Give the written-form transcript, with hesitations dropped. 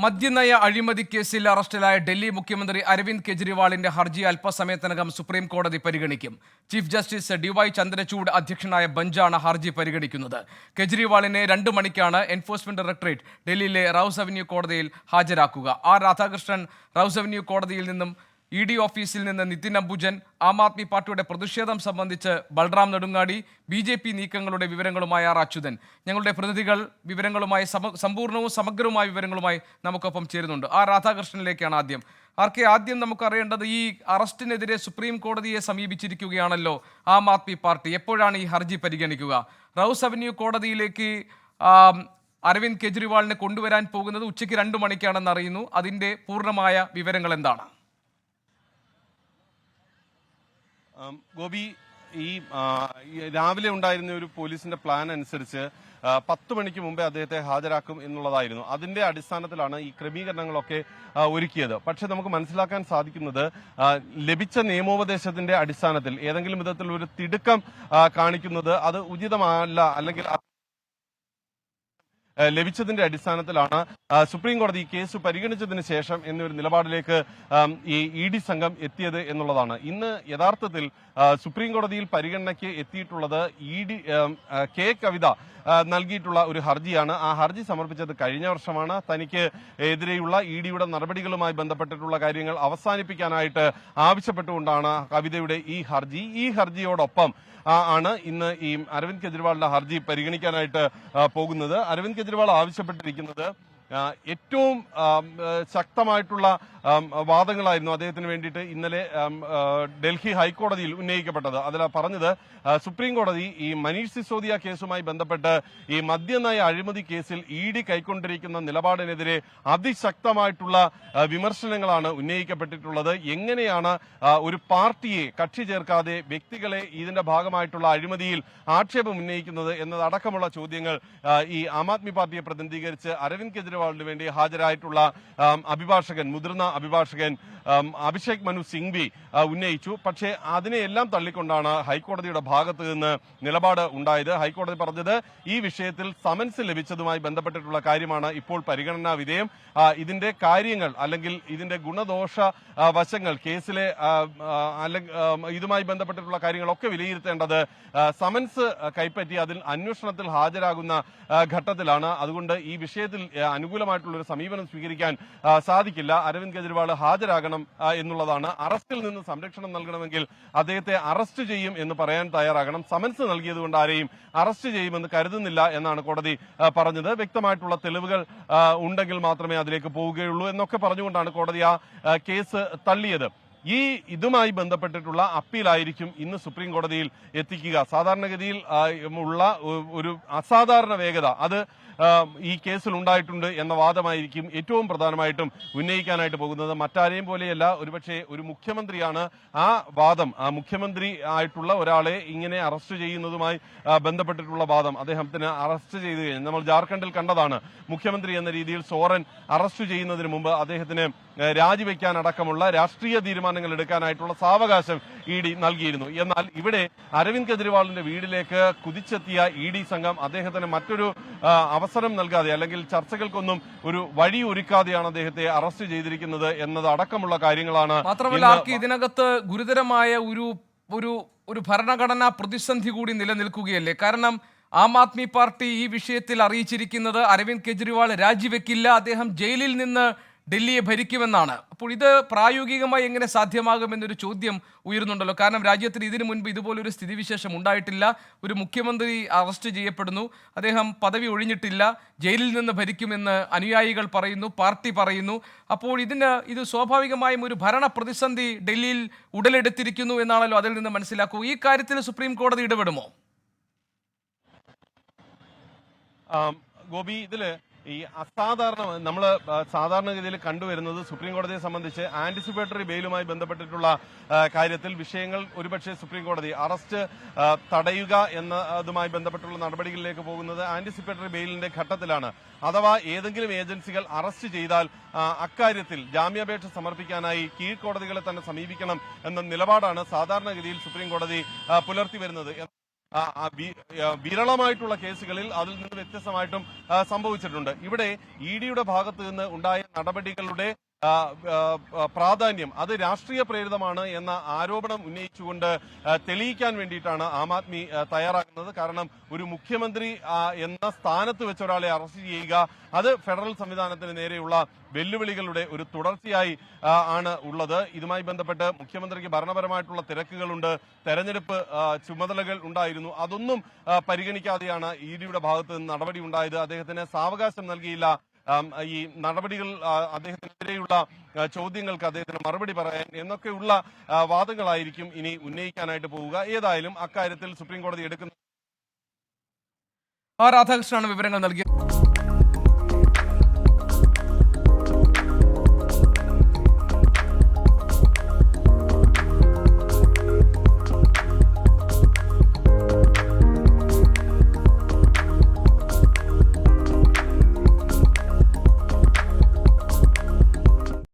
മദ്യനയ അഴിമതി കേസിൽ അറസ്റ്റിലായ ഡൽഹി മുഖ്യമന്ത്രി അരവിന്ദ് കെജ്രിവാളിന്റെ ഹർജി അല്പസമയത്തിനകം സുപ്രീം കോടതി പരിഗണിക്കും. ചീഫ് ജസ്റ്റിസ് DY ചന്ദ്രചൂഡ് അധ്യക്ഷനായ ബെഞ്ചാണ് ഹർജി പരിഗണിക്കുന്നത്. കെജ്രിവാളിനെ 2 മണിക്കാണ് എൻഫോഴ്സ്മെന്റ് ഡയറക്ടറേറ്റ് ഡൽഹിയിലെ റൌസ് അവന്യൂ കോടതിയിൽ ഹാജരാക്കുക. ആർ രാധാകൃഷ്ണൻ റൌസ് അവന്യൂ കോടതിയിൽ നിന്നും, ED ഓഫീസിൽ നിന്ന് നിതിൻ അംബുജൻ, ആം ആദ്മി പാർട്ടിയുടെ പ്രതിഷേധം സംബന്ധിച്ച് ബൽറാം നെടുങ്ങാടി, BJP നീക്കങ്ങളുടെ വിവരങ്ങളുമായി ആർ അച്യുതൻ. ഞങ്ങളുടെ പ്രതിനിധികൾ വിവരങ്ങളുമായി സമ്പൂർണ്ണവും സമഗ്രവുമായ വിവരങ്ങളുമായി നമുക്കൊപ്പം ചേരുന്നുണ്ട്. ആർ രാധാകൃഷ്ണനിലേക്കാണ് ആദ്യം നമുക്കറിയേണ്ടത്, ഈ അറസ്റ്റിനെതിരെ സുപ്രീം കോടതിയെ സമീപിച്ചിരിക്കുകയാണല്ലോ ആം ആദ്മി പാർട്ടി. എപ്പോഴാണ് ഈ ഹർജി പരിഗണിക്കുക? റൌസ് അവന്യൂ കോടതിയിലേക്ക് അരവിന്ദ് കെജ്രിവാളിനെ കൊണ്ടുവരാൻ പോകുന്നത് ഉച്ചയ്ക്ക് 2 മണിക്കാണെന്ന് അറിയുന്നു. അതിൻ്റെ പൂർണ്ണമായ വിവരങ്ങൾ എന്താണ്? ഗോപി, ഈ രാവിലെ ഉണ്ടായിരുന്ന ഒരു പോലീസിന്റെ പ്ലാൻ അനുസരിച്ച് 10 മണിക്ക് മുമ്പേ അദ്ദേഹത്തെ ഹാജരാക്കും എന്നുള്ളതായിരുന്നു. അതിന്റെ അടിസ്ഥാനത്തിലാണ് ഈ ക്രമീകരണങ്ങളൊക്കെ ഒരുക്കിയത്. പക്ഷെ നമുക്ക് മനസ്സിലാക്കാൻ സാധിക്കുന്നത്, ലഭിച്ച നിയമോപദേശത്തിന്റെ അടിസ്ഥാനത്തിൽ ഏതെങ്കിലും വിധത്തിൽ ഒരു തിടുക്കം കാണിക്കുന്നത് അത് ഉചിതമല്ല, അല്ലെങ്കിൽ ലഭിച്ചതിന്റെ അടിസ്ഥാനത്തിലാണ് സുപ്രീം കോടതി കേസ് പരിഗണിച്ചതിന് ശേഷം എന്നൊരു നിലപാടിലേക്ക് ഈ ED സംഘം എത്തിയത് എന്നുള്ളതാണ്. ഇന്ന് യഥാർത്ഥത്തിൽ സുപ്രീം കോടതിയിൽ പരിഗണനയ്ക്ക് എത്തിയിട്ടുള്ളത് K കവിത നൽകിയിട്ടുള്ള ഒരു ഹർജിയാണ്. ആ ഹർജി സമർപ്പിച്ചത് കഴിഞ്ഞ വർഷമാണ്. തനിക്ക് എതിരെയുള്ള EDയുടെ നടപടികളുമായി ബന്ധപ്പെട്ടിട്ടുള്ള കാര്യങ്ങൾ അവസാനിപ്പിക്കാനായിട്ട് ആവശ്യപ്പെട്ടുകൊണ്ടാണ് കവിതയുടെ ഈ ഹർജിയോടൊപ്പം ആണ് ഇന്ന് ഈ അരവിന്ദ് കെജ്രിവാളിന്റെ ഹർജി പരിഗണിക്കാനായിട്ട് പോകുന്നത്. അരവിന്ദ് കെജ്രിവാൾ ആവശ്യപ്പെട്ടിരിക്കുന്നത് ഏറ്റവും ശക്തമായിട്ടുള്ള വാദങ്ങളായിരുന്നു അദ്ദേഹത്തിന് വേണ്ടിയിട്ട് ഇന്നലെ ഡൽഹി ഹൈക്കോടതിയിൽ ഉന്നയിക്കപ്പെട്ടത്. അതിൽ പറഞ്ഞത്, സുപ്രീം കോടതി ഈ മനീഷ് സിസോദിയ കേസുമായി ബന്ധപ്പെട്ട് ഈ മദ്യനയ അഴിമതി കേസിൽ ED കൈക്കൊണ്ടിരിക്കുന്ന നിലപാടിനെതിരെ അതിശക്തമായിട്ടുള്ള വിമർശനങ്ങളാണ് ഉന്നയിക്കപ്പെട്ടിട്ടുള്ളത്. എങ്ങനെയാണ് ഒരു പാർട്ടിയെ കക്ഷി ചേർക്കാതെ വ്യക്തികളെ ഇതിന്റെ ഭാഗമായിട്ടുള്ള അഴിമതിയിൽ ആക്ഷേപം ഉന്നയിക്കുന്നത് എന്നതടക്കമുള്ള ചോദ്യങ്ങൾ ഈ ആം ആദ്മി പാർട്ടിയെ പ്രതിനിധീകരിച്ച് അരവിന്ദ് കെജ്രിവാളിന് വേണ്ടി ഹാജരായിട്ടുള്ള മുതിർന്ന അഭിഭാഷകൻ അഭിഷേക് മനു സിംഗ്വി ഉന്നയിച്ചു. പക്ഷേ അതിനെയെല്ലാം തള്ളിക്കൊണ്ടാണ് ഹൈക്കോടതിയുടെ ഭാഗത്ത് നിന്ന് നിലപാട് ഉണ്ടായത്. ഹൈക്കോടതി പറഞ്ഞത്, ഈ വിഷയത്തിൽ സമൻസ് ലഭിച്ചതുമായി ബന്ധപ്പെട്ടിട്ടുള്ള കാര്യമാണ് ഇപ്പോൾ പരിഗണനാ വിധേയം. ഇതിന്റെ കാര്യങ്ങൾ അല്ലെങ്കിൽ ഇതിന്റെ ഗുണദോഷ വശങ്ങൾ, കേസിലെ ഇതുമായി ബന്ധപ്പെട്ടിട്ടുള്ള കാര്യങ്ങളൊക്കെ വിലയിരുത്തേണ്ടത് സമൻസ് കൈപ്പറ്റി അതിൽ അന്വേഷണത്തിൽ ഹാജരാകുന്ന ഘട്ടത്തിലാണ്. അതുകൊണ്ട് ഈ വിഷയത്തിൽ അനുകൂലമായിട്ടുള്ള ഒരു സമീപനം സ്വീകരിക്കാൻ സാധിക്കില്ല. അരവിന്ദ് കെജ്രിവാൾ ഹാജരാകണം എന്നുള്ളതാണ്. അറസ്റ്റിൽ നിന്ന് സംരക്ഷണം നൽകണമെങ്കിൽ അദ്ദേഹത്തെ അറസ്റ്റ് ചെയ്യും എന്ന് പറയാൻ തയ്യാറാകണം. സമൻസ് നൽകിയതുകൊണ്ട് ആരെയും അറസ്റ്റ് ചെയ്യുമെന്ന് കരുതുന്നില്ല എന്നാണ് കോടതി പറഞ്ഞത്. വ്യക്തമായിട്ടുള്ള തെളിവുകൾ ഉണ്ടെങ്കിൽ മാത്രമേ അതിലേക്ക് പോവുകയുള്ളൂ എന്നൊക്കെ പറഞ്ഞുകൊണ്ടാണ് കോടതി ആ കേസ് തള്ളിയത്. ഇതുമായി ബന്ധപ്പെട്ടിട്ടുള്ള അപ്പീലായിരിക്കും ഇന്ന് സുപ്രീം കോടതിയിൽ എത്തിക്കുക. സാധാരണഗതിയിൽ ഉള്ള ഒരു അസാധാരണ വേഗത അത് ഈ കേസിൽ ഉണ്ടായിട്ടുണ്ട് എന്ന വാദമായിരിക്കും ഏറ്റവും പ്രധാനമായിട്ടും ഉന്നയിക്കാനായിട്ട് പോകുന്നത്. മറ്റാരെയും പോലെയല്ല, ഒരുപക്ഷെ ഒരു മുഖ്യമന്ത്രിയാണ് ആ വാദം, ആ മുഖ്യമന്ത്രി ആയിട്ടുള്ള ഒരാളെ ഇങ്ങനെ അറസ്റ്റ് ചെയ്യുന്നതുമായി ബന്ധപ്പെട്ടിട്ടുള്ള വാദം. അദ്ദേഹത്തിന് അറസ്റ്റ് ചെയ്ത് കഴിഞ്ഞാൽ, നമ്മൾ ജാർഖണ്ഡിൽ കണ്ടതാണ്, മുഖ്യമന്ത്രി എന്ന രീതിയിൽ സോറൻ അറസ്റ്റ് ചെയ്യുന്നതിന് മുമ്പ് അദ്ദേഹത്തിന് രാജിവെക്കാൻ അടക്കമുള്ള രാഷ്ട്രീയ തീരുമാനങ്ങൾ എടുക്കാനായിട്ടുള്ള സാവകാശം ED നൽകിയിരുന്നു. എന്നാൽ ഇവിടെ അരവിന്ദ് കെജ്രിവാളിന്റെ വീട്ടിലേക്ക് കുതിച്ചെത്തിയ ED സംഘം അദ്ദേഹത്തിന് മറ്റൊരു അവസരം നൽകാതെ, അല്ലെങ്കിൽ ചർച്ചകൾക്കൊന്നും ഒരു വഴി ഒരുക്കാതെയാണ് അദ്ദേഹത്തെ അറസ്റ്റ് ചെയ്തിരിക്കുന്നത് എന്നത് അടക്കമുള്ള കാര്യങ്ങളാണ്. മാത്രമല്ല, ഇതിനകത്ത് ഗുരുതരമായ ഒരു ഭരണഘടനാ പ്രതിസന്ധി കൂടി നിലനിൽക്കുകയല്ലേ? കാരണം ആം ആദ്മി പാർട്ടി ഈ വിഷയത്തിൽ അറിയിച്ചിരിക്കുന്നത് അരവിന്ദ് കെജ്രിവാൾ രാജിവെക്കില്ല, അദ്ദേഹം ജയിലിൽ നിന്ന് ഡൽഹിയെ ഭരിക്കുമെന്നാണ്. അപ്പോൾ ഇത് പ്രായോഗികമായി എങ്ങനെ സാധ്യമാകുമെന്നൊരു ചോദ്യം ഉയരുന്നുണ്ടല്ലോ. കാരണം രാജ്യത്തിന് ഇതിനു മുൻപ് ഇതുപോലൊരു സ്ഥിതിവിശേഷം ഉണ്ടായിട്ടില്ല. ഒരു മുഖ്യമന്ത്രി അറസ്റ്റ് ചെയ്യപ്പെടുന്നു, അദ്ദേഹം പദവി ഒഴിഞ്ഞിട്ടില്ല, ജയിലിൽ നിന്ന് ഭരിക്കുമെന്ന് അനുയായികൾ പറയുന്നു, പാർട്ടി പറയുന്നു. അപ്പോൾ ഇത് സ്വാഭാവികമായും ഒരു ഭരണ പ്രതിസന്ധി ഡൽഹിയിൽ ഉടലെടുത്തിരിക്കുന്നു എന്നാണല്ലോ അതിൽ നിന്ന് മനസ്സിലാക്കൂ. ഈ കാര്യത്തിൽ സുപ്രീം കോടതി ഇടപെടുമോ? ഗോപി, ഈ നമ്മൾ സാധാരണഗതിയിൽ കണ്ടുവരുന്നത്, സുപ്രീം കോടതിയെ സംബന്ധിച്ച് ആന്റിസിപ്പേറ്ററി ബെയിലുമായി ബന്ധപ്പെട്ടിട്ടുള്ള കാര്യത്തിൽ വിഷയങ്ങൾ ഒരുപക്ഷെ സുപ്രീം കോടതി അറസ്റ്റ് തടയുക എന്നതുമായി ബന്ധപ്പെട്ടുള്ള നടപടികളിലേക്ക് പോകുന്നത് ആന്റിസിപ്പേറ്ററി ബെയിലിന്റെ ഘട്ടത്തിലാണ്. അഥവാ ഏതെങ്കിലും ഏജൻസികൾ അറസ്റ്റ് ചെയ്താൽ അക്കാര്യത്തിൽ ജാമ്യാപേക്ഷ സമർപ്പിക്കാനായി കീഴ്ക്കോടതികളെ തന്നെ സമീപിക്കണം എന്ന നിലപാടാണ് സാധാരണഗതിയിൽ സുപ്രീം കോടതി പുലർത്തി വരുന്നത്. വിരളമായിട്ടുള്ള കേസുകളിൽ അതിൽ നിന്ന് വ്യത്യസ്തമായിട്ടും സംഭവിച്ചിട്ടുണ്ട്. ഇവിടെ ഇ ഡിയുടെ ഭാഗത്ത് നിന്ന് ഉണ്ടായ നടപടികളുടെ പ്രാധാന്യം അത് രാഷ്ട്രീയ പ്രേരിതമാണ് എന്ന ആരോപണം ഉന്നയിച്ചുകൊണ്ട് തെളിയിക്കാൻ വേണ്ടിയിട്ടാണ് ആം ആദ്മി തയ്യാറാക്കുന്നത്. കാരണം ഒരു മുഖ്യമന്ത്രി എന്ന സ്ഥാനത്ത് വെച്ച ഒരാളെ അറസ്റ്റ് ചെയ്യുക അത് ഫെഡറൽ സംവിധാനത്തിന് നേരെയുള്ള വെല്ലുവിളികളുടെ ഒരു തുടർച്ചയായി ആണ് ഉള്ളത്. ഇതുമായി ബന്ധപ്പെട്ട് മുഖ്യമന്ത്രിക്ക് ഭരണപരമായിട്ടുള്ള തിരക്കുകളുണ്ട്, തെരഞ്ഞെടുപ്പ് ചുമതലകൾ ഉണ്ടായിരുന്നു. അതൊന്നും പരിഗണിക്കാതെയാണ് ഇ ഡിയുടെ ഭാഗത്ത് നിന്ന് നടപടി ഉണ്ടായത്. അദ്ദേഹത്തിന് സാവകാശം നൽകിയില്ല. ഈ നടപടികൾ അദ്ദേഹത്തിനെതിരെയുള്ള ചോദ്യങ്ങൾക്ക് അദ്ദേഹത്തിന് മറുപടി പറയാൻ എന്നൊക്കെയുള്ള വാദങ്ങളായിരിക്കും ഇനി ഉന്നയിക്കാനായിട്ട് പോവുക. ഏതായാലും അക്കാര്യത്തിൽ സുപ്രീം കോടതി എടുക്കുന്ന രാധാകൃഷ്ണനാണ് വിവരങ്ങൾ നൽകിയത്.